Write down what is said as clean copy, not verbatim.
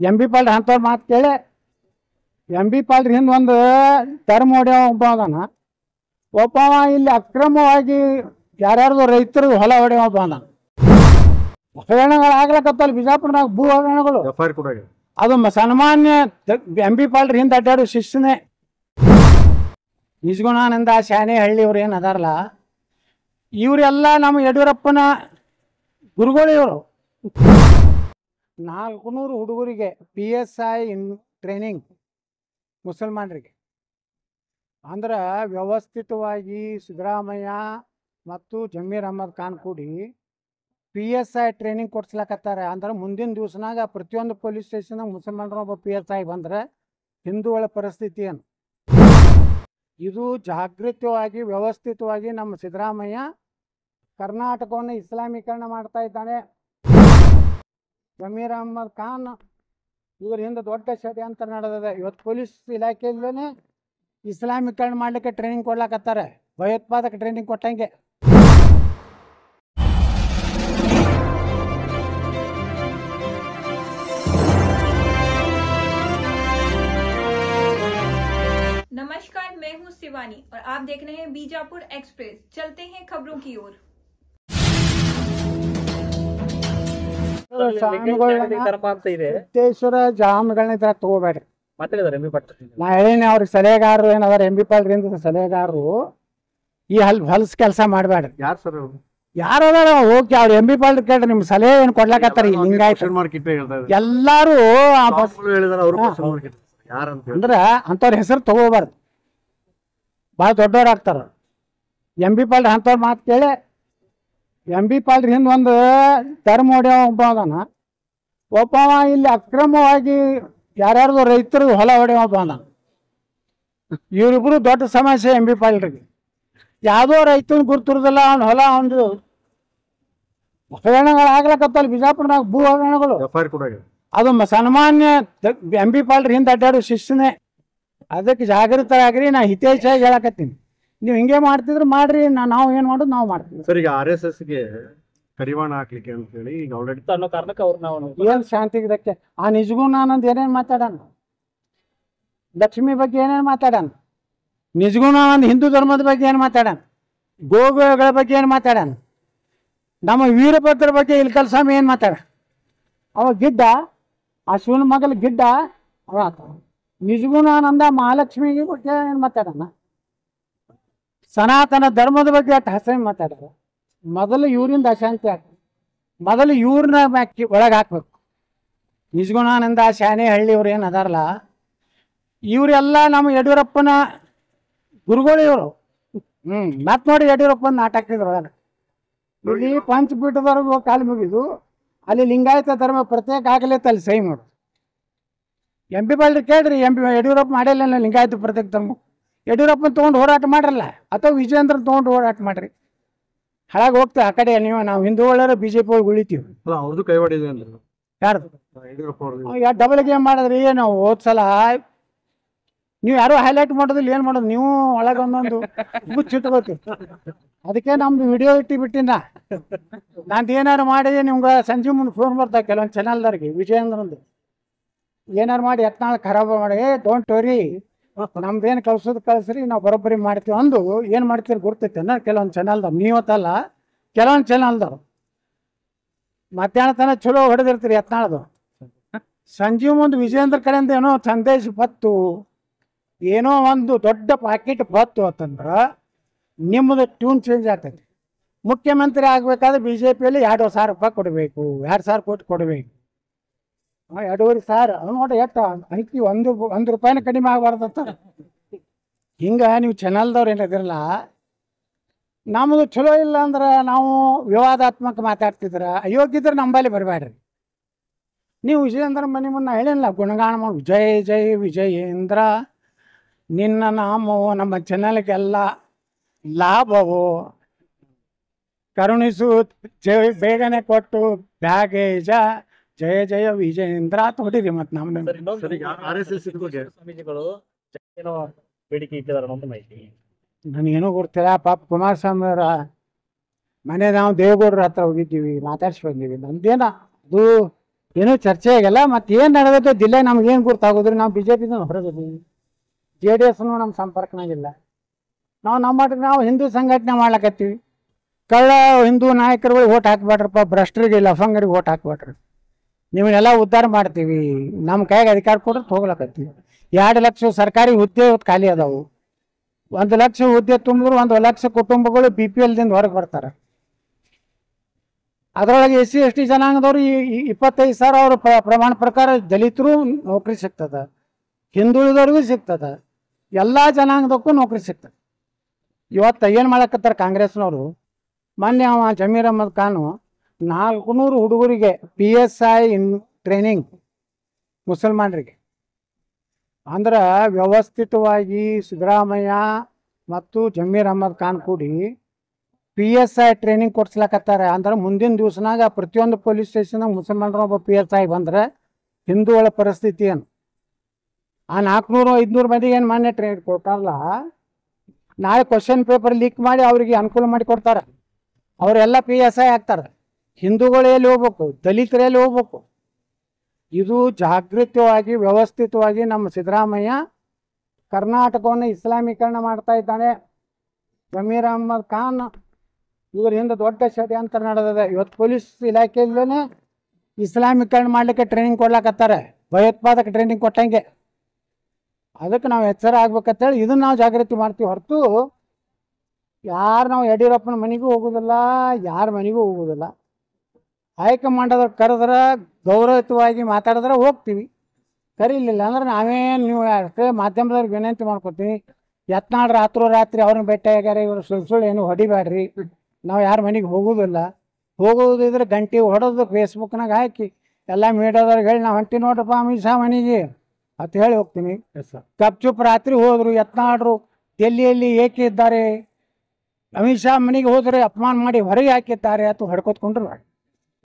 M B Palri ಅಂಥವ್ರ ಮಾತು ಕೇಳಿ ಎಂ ಬಿ ಪಾಲ್ರಿ ಹಿಂದೆ ಒಂದು ಟರ್ಮ್ ಹೊಡೆಯೋ ಒಬ್ಬ ಅದಾನ. ಒಬ್ಬವ ಇಲ್ಲಿ ಅಕ್ರಮವಾಗಿ ಯಾರ್ಯಾರ್ದು ರೈತರದು ಹೊಲ ಹೊಡೆಯೋ ಒಬ್ಬ ಅದಾನ. ಹಗರಣಗಳು ಆಗ್ಲಕತ್ತಲ್ಲ ಬಿಜಾಪುರನಾಗ ಭೂ ಹಗರಣಗಳು. ಅದು ಸನ್ಮಾನ್ಯ ಎಂ ಬಿ ಪಾಲ್ರಿ ಹಿಂದೆ ಅಡ್ಡಾಡೋ ಶಿಷ್ಯನೇ. ನಿಜಗುಣಾನಂದ ಶಾಣೆಹಳ್ಳಿ ಇವ್ರು ಏನು ಅದಾರಲ್ಲ, ಇವರೆಲ್ಲ ನಮ್ಮ ಯಡಿಯೂರಪ್ಪನ ಗುರುಗಳು. ಇವರು 400 ಹುಡುಗರಿಗೆ PSI ಟ್ರೈನಿಂಗ್ ಮುಸಲ್ಮಾನರಿಗೆ. ಅಂದ್ರೆ ವ್ಯವಸ್ಥಿತವಾಗಿ ಸಿದ್ದರಾಮಯ್ಯ ಮತ್ತು ಜಮೀರ್ ಅಹಮದ್ ಖಾನ್ ಕೂಡಿ PSI ಟ್ರೈನಿಂಗ್ ಕೊಡ್ಸ್ಲಕತ್ತಾರೆ. ಅಂದ್ರೆ ಮುಂದಿನ ದಿವ್ಸನಾಗ ಪ್ರತಿಯೊಂದು ಪೊಲೀಸ್ ಸ್ಟೇಷನ್ನಾಗ ಮುಸಲ್ಮಾನರು ಒಬ್ಬ PSI ಬಂದರೆ ಹಿಂದೂಗಳ ಪರಿಸ್ಥಿತಿ ಏನು. ಇದು ಜಾಗೃತವಾಗಿ ವ್ಯವಸ್ಥಿತವಾಗಿ ನಮ್ಮ ಸಿದ್ದರಾಮಯ್ಯ ಕರ್ನಾಟಕವನ್ನು ಇಸ್ಲಾಮೀಕರಣ ಮಾಡ್ತಾ ಇದ್ದಾನೆ. ಜಮೀರ್ ಅಹಮದ್ ಖಾನ್ ಇವ್ರ ಹಿಂದೆ ದೊಡ್ಡ ಷಡ್ಯಂತ್ರ ನಡೆದಿದೆ. ಇವತ್ತು ಪೊಲೀಸ್ ಇಲಾಖೆಯಲ್ಲೇ ಇಸ್ಲಾಮೀಕರಣ ಮಾಡಲಿಕ್ಕೆ ಟ್ರೈನಿಂಗ್ ಕೊಡ್ಲಾಕತ್ತಾರೆ, ಭಯೋತ್ಪಾದಕ ಟ್ರೈನಿಂಗ್ ಕೊಟ್ಟಂಗೆ. नमस्कार, मैं हूं शिवानी और आप देख रहे हैं बीजापुर एक्सप्रेस। चलते हैं खबरों की ओर। ಸಿದ್ದೇಶ್ವರ ಜಾಮ್ಗಳನ್ನ ಇದ್ರ ತಗೋಬೇಡ್ರಿ. ನಾ ಹೇಳೀನಿ ಅವ್ರಿಗೆ ಸಲಹೆಗಾರರು ಏನದಾರ ಎಂ ಬಿ ಪಾಲ್ರಿಂದ ಸಲಹೆಗಾರರು ಈ ಹೊಲ್ಸ್ ಕೆಲಸ ಮಾಡಬೇಡ್ರಿ. ಯಾರು ಅದಾರ ಹೋಗಿ ಅವ್ರು ಎಂ ಬಿ ಪಾಲ್ ಕೇಳ್ರಿ, ನಿಮ್ ಸಲಹೆ ಏನು ಕೊಡ್ಲಾಕತ್ತಾರ ಹಿಂಗಾಯ್ತು ಎಲ್ಲಾರು. ಅಂದ್ರ ಅಂತವ್ರ ಹೆಸರು ತಗೋಬಾರ್ದು, ಭಾಳ ದೊಡ್ಡವ್ರು ಆಗ್ತಾರ. ಎಂ ಬಿ ಪಾಲ್ರಿ ಅಂಥವ್ರ ಮಾತು ಕೇಳಿ ಎಂ ಬಿ ಪಾಲ್ರಿ ಹಿಂದೆ ಒಂದು ಟರ್ಮ್ ಹೊಡೆಯೋ ಒಬ್ಬ ಅದಾನ. ಒಬ್ಬವ ಇಲ್ಲಿ ಅಕ್ರಮವಾಗಿ ಯಾರ್ಯಾರ್ದು ರೈತರದು ಹೊಲ ಹೊಡೆಯೋ ಒಬ್ಬ ಅದಾನ. ಇವರಿಬ್ರು ದೊಡ್ಡ ಸಮಸ್ಯೆ ಎಂ ಬಿ ಪಾಲ್ರಿಗೆ. ಯಾವುದೋ ರೈತನ ಗುರುತಿರೋದಿಲ್ಲ, ಅವ್ನ ಹೊಲ ಒಂದು ಹಗರಣಗಳು ಆಗ್ಲಕತ್ತಲ್ಲ ಬಿಜಾಪುರನಾಗ ಭೂ ಹಗರಣಗಳು. ಅದು ಸನ್ಮಾನ್ಯ ಎಂ ಬಿ ಪಾಲ್ರಿ ಹಿಂದೆ ಅಡ್ಡಾಡೋ ಶಿಷ್ಯನೇ. ಅದಕ್ಕೆ ಜಾಗೃತರಾಗ್ರಿ. ನಾ ಹಿತೇಚ್ಛಾಗಿ ಹೇಳಕತ್ತೀನಿ. ನೀವು ಹಿಂಗೆ ಮಾಡ್ತಿದ್ರೆ ಮಾಡ್ರಿ, ನಾವು ಏನು ಮಾಡೋದು ನಾವು ಮಾಡ್ತೀವಿ. ಸರ್, ಈಗ RSSಗೆ ಕಡಿವಾಣ ಹಾಕ್ಲಿಕ್ಕೆ ಅಂತ ಹೇಳಿ ಈಗ ಆಲ್ರೆಡಿ ಅನ್ನೋ ಕಾರಣಕ್ಕೆ ಅವ್ರು ನಾವು ಏನು ಶಾಂತಿಗಿದಕ್ಕೆ ಆ ನಿಜಗುಣಾನಂದ್ ಏನೇನು ಮಾತಾಡೋಣ, ಲಕ್ಷ್ಮಿ ಬಗ್ಗೆ ಏನೇನು ಮಾತಾಡೋಣ, ನಿಜಗುಣಾನಂದ್ ಹಿಂದೂ ಧರ್ಮದ ಬಗ್ಗೆ ಏನು ಮಾತಾಡೋಣ, ಗೋಗಳ ಬಗ್ಗೆ ಏನು ಮಾತಾಡೋಣ, ನಮ್ಮ ವೀರಭದ್ರ ಬಗ್ಗೆ ಇಲ್ಕಲ್ ಸ್ವಾಮಿ ಏನು ಮಾತಾಡ. ಅವ ಗಿಡ್ಡ, ಆ ಶಿವನ ಮಗಲ ಗಿಡ್ಡ ಅವ. ನಿಜಗುಣಾನಂದ ಮಹಾಲಕ್ಷ್ಮಿಗೆ ಬಗ್ಗೆ ಏನು ಮಾತಾಡೋಣ, ಸನಾತನ ಧರ್ಮದ ಬಗ್ಗೆ ಅಷ್ಟು ಹಸೆ ಮಾತಾಡೋಣ. ಮೊದಲು ಇವರಿಂದ ಅಶಾಂತಿ ಆಗ್ತದೆ, ಮೊದಲು ಇವ್ರನ್ನ ಒಳಗೆ ಹಾಕ್ಬೇಕು. ನಿಜಗುಣಾನಂದ ಶಾಣೆಹಳ್ಳಿ ಇವ್ರು ಏನು ಅದಾರಲ್ಲ, ಇವರೆಲ್ಲ ನಮ್ಮ ಯಡಿಯೂರಪ್ಪನ ಗುರುಗಳು ಇವರು. ಮತ್ ನೋಡಿ ಯಡಿಯೂರಪ್ಪನ ನಾಟಕದ ಒಳಗೆ ಇಲ್ಲಿ ಪಂಚಪೀಠದವರೆಗೂ ಕಾಲು ಮುಗಿದು ಅಲ್ಲಿ ಲಿಂಗಾಯತ ಧರ್ಮ ಪ್ರತ್ಯೇಕ ಆಗಲೈತೆ ಅಲ್ಲಿ ಸಹಿ ಮಾಡೋದು. ಎಂ ಬಿ ಪಾಲ್ರಿ ಕೇಳ್ರಿ, ಯಡಿಯೂರಪ್ಪ ಮಾಡಿಲ್ಲ ಲಿಂಗಾಯತ ಪ್ರತ್ಯೇಕ ಧರ್ಮ. ಯಡಿಯೂರಪ್ಪನ ತೊಗೊಂಡು ಹೋರಾಟ ಮಾಡ್ರಲ್ಲ, ಅಥವಾ ವಿಜಯೇಂದ್ರನ್ ತೊಗೊಂಡು ಹೋರಾಟ ಮಾಡ್ರಿ. ಹಾಳಾಗಿ ಹೋಗ್ತೇವೆ ಆ ಕಡೆ. ನಾವು ಹಿಂದೂಗಳರ BJP ಹೋಗಿ ಉಳಿತೀವಿ. ಅವ್ರದ್ದು ಕೈವಾಡಿದೆ ಅಂದ್ರೆ ಯಾರ್ದು ಡಬಲ್ ಗೇಮ್ ಮಾಡಿದ್ರಿ. ನಾವು ಹೋದ್ಸಲ ನೀವು ಯಾರು ಹೈಲೈಟ್ ಮಾಡೋದಿಲ್ಲ, ಏನು ಮಾಡೋದು ನೀವು ಒಳಗೆ ಒಂದೊಂದು ಮುಚ್ಚಿಟ್ಕೋತೀವಿ. ಅದಕ್ಕೆ ನಮ್ದು ವಿಡಿಯೋ ಇಟ್ಟಿಬಿಟ್ಟಿನ. ನಂದು ಏನಾರು ಮಾಡಿ ನಿಮ್ಗೆ ಸಂಜೆ ಮುಂದೆ ಫೋನ್ ಬರ್ತಾವೆ ಕೆಲವೊಂದು ಚಾನಲ್ದವ್ರಿಗೆ, ವಿಜಯೇಂದ್ರಂದು ಏನಾರು ಮಾಡಿ ಯತ್ನಾಳ್ ಖರಾಬ್ ಮಾಡಿ, ಡೋಂಟ್ ವರಿ ನಮ್ದೇನು ಕಳ್ಸೋದು ಕಳಿಸ್ರಿ, ನಾವು ಬರೋಬ್ಬರಿ ಮಾಡ್ತೀವಿ ಅಂದು ಏನು ಮಾಡ್ತೀರಿ ಗುರ್ತೈತೆ ಕೆಲವೊಂದು ಚಾನಲ್ದವ್ರು. ನೀವತ್ತಲ್ಲ, ಕೆಲವೊಂದು ಚಾನಲ್ದವ್ರು ಮಧ್ಯಾಹ್ನ ತನಕ ಚಲೋ ಹೊಡೆದಿರ್ತೀರಿ ಯತ್ನಾಳದು. ಸಂಜೆ ಮುಂದೆ ವಿಜಯೇಂದ್ರ ಕಡೆಯಿಂದ ಏನೋ ಸಂದೇಶ ಬತ್ತು, ಏನೋ ಒಂದು ದೊಡ್ಡ ಪಾಕೆಟ್ ಬತ್ತು ಅಂತಂದ್ರೆ ನಿಮ್ಮದು ಟ್ಯೂನ್ ಚೇಂಜ್ ಆಗ್ತೈತಿ. ಮುಖ್ಯಮಂತ್ರಿ ಆಗಬೇಕಾದ್ರೆ BJPಯಲ್ಲಿ 2,000 ರೂಪಾಯಿ ಕೊಡಬೇಕು, 2,000 ಕೋಟಿ ಕೊಡಬೇಕು. 2,500 ನೋಡಿ ಎಷ್ಟು ಐತಿ, ಒಂದು ರೂಪಾಯಿನ ಕಡಿಮೆ ಆಗಬಾರ್ದಂತ. ಹಿಂಗೆ ನೀವು ಚಾನಲ್ದವ್ರು ಏನಿದಿರಲ್ಲ, ನಮ್ಮದು ಚಲೋ ಇಲ್ಲ ಅಂದ್ರೆ ನಾವು ವಿವಾದಾತ್ಮಕ ಮಾತಾಡ್ತಿದ್ರೆ ಅಯೋಗ್ಯದ್ರೆ ನಂಬಲ್ಲಿ ಬರಬೇಡ್ರಿ. ನೀವು ವಿಜಯೇಂದ್ರ ಮನೆ ಮುಂದೆ ಹೇಳಿಲ್ಲ ಗುಣಗಾನ ಮಾಡಿ, ಜೈ ಜೈ ವಿಜಯೇಂದ್ರ, ನಿನ್ನ ನಾಮವು ನಮ್ಮ ಚಾನಲ್ಗೆಲ್ಲ ಲಾಭವು, ಕರುಣಿಸು ಬೇಗನೆ ಕೊಟ್ಟು ಬ್ಯಾಗೇಜ, ಜಯ ಜಯ ವಿಜಯೇಂದ್ರ ಅಂತ ಹೊಡಿರಿ. ಮತ್ತೆ ನಮ್ದು ಸ್ವಾಮೀಜಿಗಳು ಬೇಡಿಕೆ ಇಟ್ಟಿದ್ದಾರೆ ಅಂತ ಮಾಹಿತಿ ನನಗೇನೋ ಗೊತ್ತಿಲ್ಲ. ಪಾಪ ಕುಮಾರಸ್ವಾಮಿ ಅವರ ಮನೆ ನಾವು ದೇವೇಗೌಡರ ಹತ್ರ ಹೋಗಿದ್ದೀವಿ, ಮಾತಾಡ್ಸಿ ಬಂದೀವಿ. ನಮ್ದೇನ ಅದು ಏನೂ ಚರ್ಚೆ ಆಗಿಲ್ಲ. ಮತ್ತು ಏನು ನಡೆದೈತೆ ಜಿಲ್ಲೆ ನಮ್ಗೇನು ಗೊತ್ತಾಗೋದ್ರಿ. ನಾವು ಬಿ ಜೆ ಪಿದ ಹೊರಗಿದ್ದೀವಿ, ಜೆ ಡಿ ಎಸ್ನು ನಮ್ಮ ಸಂಪರ್ಕನಾಗಿಲ್ಲ. ನಾವು ನಮ್ಮ ಮಟ್ಟಿಗೆ ನಾವು ಹಿಂದೂ ಸಂಘಟನೆ ಮಾಡ್ಲಕತ್ತೀವಿ. ಕಳ್ಳ ಹಿಂದೂ ನಾಯಕರುಗಳು ಓಟ್ ಹಾಕ್ಬೇಡ್ರಪ್ಪ, ಭ್ರಷ್ಟರಿಗೆ ಲಫಂಗರಿಗೆ ಓಟ್ ಹಾಕ್ಬೇಡ್ರಿ, ನೀವನ್ನೆಲ್ಲ ಉದ್ಧಾರ ಮಾಡ್ತೀವಿ, ನಮ್ಮ ಕೈಗೆ ಅಧಿಕಾರ ಕೊಡ್ರೆ ಹೋಗ್ಲಕತ್ತೀವಿ. 2 ಲಕ್ಷ ಸರ್ಕಾರಿ ಹುದ್ದೆ ಇವತ್ತು ಖಾಲಿ ಅದಾವು. 1 ಲಕ್ಷ ಹುದ್ದೆ ತುಂಬಿದ್ರು 1 ಲಕ್ಷ ಕುಟುಂಬಗಳು BPL ದಿಂದ ಹೊರಗೆ ಬರ್ತಾರೆ. ಅದರೊಳಗೆ SC ST ಜನಾಂಗದವರು 25,000 ಅವ್ರ ಪ್ರಮಾಣ ಪ್ರಕಾರ ದಲಿತರು ನೌಕರಿ ಸಿಗ್ತದೆ, ಹಿಂದುಳಿದವ್ರಿಗೂ ಸಿಗ್ತದೆ, ಎಲ್ಲ ಜನಾಂಗದಕ್ಕೂ ನೌಕರಿ ಸಿಗ್ತದೆ. ಇವತ್ತು ಏನು ಮಾಡಕತ್ತಾರೆ ಕಾಂಗ್ರೆಸ್ನವರು, ಮೊನ್ನೆ ಅವ ಜಮೀರ್ ಅಹ್ಮದ್ ಖಾನು 400 ಹುಡುಗರಿಗೆ PSI ಟ್ರೈನಿಂಗ್ ಮುಸಲ್ಮಾನರಿಗೆ ಅಂದ್ರೆ ವ್ಯವಸ್ಥಿತವಾಗಿ ಸಿದ್ದರಾಮಯ್ಯ ಮತ್ತು ಜಮೀರ್ ಅಹ್ಮದ್ ಖಾನ್ ಕೂಡಿ PSI ಟ್ರೈನಿಂಗ್ ಕೊಡ್ಸ್ಲಕತ್ತಾರೆ. ಅಂದ್ರೆ ಮುಂದಿನ ದಿವಸನಾಗ ಪ್ರತಿಯೊಂದು ಪೊಲೀಸ್ ಸ್ಟೇಷನ್ನಾಗ ಮುಸಲ್ಮಾನರು ಒಬ್ಬ PSI ಬಂದರೆ ಹಿಂದೂಗಳ ಪರಿಸ್ಥಿತಿ ಏನು. ಆ 400-500 ಮಂದಿಗೆ ಏನು ಮಾನ್ಯ ಟ್ರೈನಿಂಗ್ ಕೊಟ್ಟಾರಲ್ಲ, ನಾಳೆ ಕ್ವಶನ್ ಪೇಪರ್ ಲೀಕ್ ಮಾಡಿ ಅವರಿಗೆ ಅನುಕೂಲ ಮಾಡಿ ಕೊಡ್ತಾರೆ. ಅವರೆಲ್ಲ PSI ಆಗ್ತಾರೆ. ಹಿಂದೂಗಳು ಎಲ್ಲಿ ಹೋಗ್ಬೇಕು, ದಲಿತರು ಎಲ್ಲಿ ಹೋಗ್ಬೇಕು. ಇದು ಜಾಗೃತವಾಗಿ ವ್ಯವಸ್ಥಿತವಾಗಿ ನಮ್ಮ ಸಿದ್ದರಾಮಯ್ಯ ಕರ್ನಾಟಕವನ್ನು ಇಸ್ಲಾಮೀಕರಣ ಮಾಡ್ತಾ ಇದ್ದಾನೆ. ಜಮೀರ್ ಅಹ್ಮದ್ ಖಾನ್ ಇವ್ರ ಹಿಂದೆ ದೊಡ್ಡ ಷಡ್ಯಂತ್ರ ನಡೆದಿದೆ. ಇವತ್ತು ಪೊಲೀಸ್ ಇಲಾಖೆಯಲ್ಲೇ ಇಸ್ಲಾಮೀಕರಣ ಮಾಡಲಿಕ್ಕೆ ಟ್ರೈನಿಂಗ್ ಕೊಡ್ಲಾಕತ್ತಾರೆ, ಭಯೋತ್ಪಾದಕ ಟ್ರೈನಿಂಗ್ ಕೊಟ್ಟಂಗೆ. ಅದಕ್ಕೆ ನಾವು ಎಚ್ಚರ ಆಗ್ಬೇಕಂತೇಳಿ ಇದನ್ನು ನಾವು ಜಾಗೃತಿ ಮಾಡ್ತೀವಿ ಹೊರತು ಯಾರು ನಾವು ಯಡಿಯೂರಪ್ಪನ ಮನೆಗೂ ಹೋಗೋದಿಲ್ಲ, ಯಾರ ಮನೆಗೂ ಹೋಗೋದಿಲ್ಲ. ಹೈಕಮಾಂಡದ ಕರೆದ್ರೆ ಗೌರವಯುತವಾಗಿ ಮಾತಾಡಿದ್ರೆ ಹೋಗ್ತೀವಿ, ಕರೀಲಿಲ್ಲ ಅಂದ್ರೆ ನಾವೇನು ನೀವು ಅಷ್ಟೇ ಮಾಧ್ಯಮದವ್ರಿಗೆ ವಿನಂತಿ ಮಾಡ್ಕೊತೀವಿ. ಯತ್ನಾಳ್ ರಾತ್ರಿ ಅವ್ರನ್ನ ಭೇಟಿಯಾಗ್ಯಾರ, ಇವರು ಸುಳ್ಳು ಏನು ಹೊಡಿಬೇಡ್ರಿ, ನಾವು ಯಾರ ಮನೆಗೆ ಹೋಗೋದಿಲ್ಲ. ಹೋಗೋದಿದ್ರೆ ಗಂಟೆ ಹೊಡೆದು ಫೇಸ್ಬುಕ್ನಾಗ ಹಾಕಿ ಎಲ್ಲ ಮೀಡಿಯಾದವ್ರಿಗೆ ಹೇಳಿ ನಾವು ಹೊಂಟಿ ನೋಡ್ರಪ್ಪ ಅಮಿತ್ ಶಾ ಮನೆಗೆ ಅಂತ ಹೇಳಿ ಹೋಗ್ತೀನಿ. ಗಪ್ಚುಪ್ ರಾತ್ರಿ ಹೋದ್ರು ಯತ್ನಾಳ್ರು ಡೆಲ್ಲಿಯಲ್ಲಿ ಏಕೆ ಇದ್ದಾರೆ, ಅಮಿತ್ ಶಾ ಮನೆಗೆ ಹೋದರೆ ಅಪಮಾನ ಮಾಡಿ ಹೊರಗೆ ಹಾಕಿದ್ದಾರೆ ಅಥವಾ ಹೊಡ್ಕೊತ್ಕೊಂಡ್ರು.